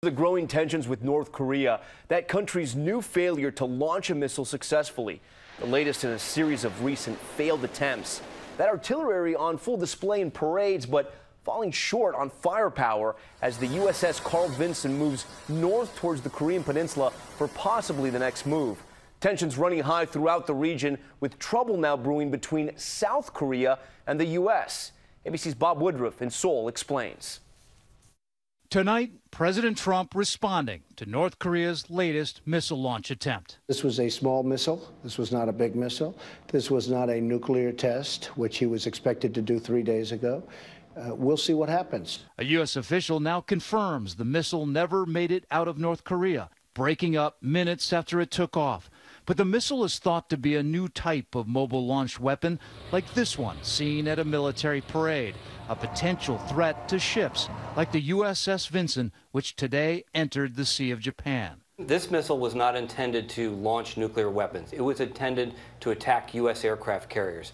The growing tensions with North Korea, that country's new failure to launch a missile successfully, the latest in a series of recent failed attempts. That artillery on full display in parades, but falling short on firepower as the USS Carl Vinson moves north towards the Korean Peninsula for possibly the next move. Tensions running high throughout the region, with trouble now brewing between South Korea and the U.S. ABC's Bob Woodruff in Seoul explains. Tonight, President Trump responding to North Korea's latest missile launch attempt. This was a small missile. This was not a big missile. This was not a nuclear test, which he was expected to do 3 days ago. We'll see what happens. A U.S. official now confirms the missile never made it out of North Korea, breaking up minutes after it took off. But the missile is thought to be a new type of mobile launch weapon, like this one seen at a military parade, a potential threat to ships like the USS Vinson, which today entered the Sea of Japan. This missile was not intended to launch nuclear weapons. It was intended to attack U.S. aircraft carriers.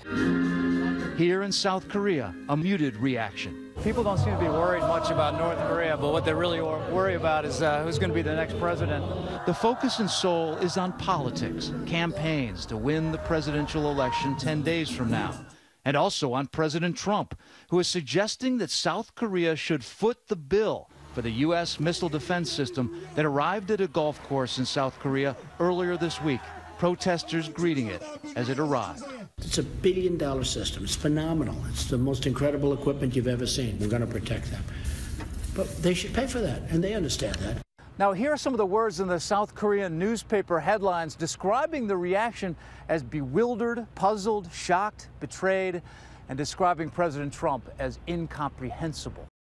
Here in South Korea, a muted reaction. People don't seem to be worried much about North Korea, but what they really worry about is who's going to be the next president. The focus in Seoul is on politics, campaigns to win the presidential election 10 days from now, and also on President Trump, who is suggesting that South Korea should foot the bill for the U.S. missile defense system that arrived at a golf course in South Korea earlier this week. Protesters greeting it as it arrived. It's $1 billion system. It's phenomenal. It's the most incredible equipment you've ever seen. We're going to protect them. But they should pay for that, and they understand that. Now, here are some of the words in the South Korean newspaper headlines describing the reaction as bewildered, puzzled, shocked, betrayed, and describing President Trump as incomprehensible.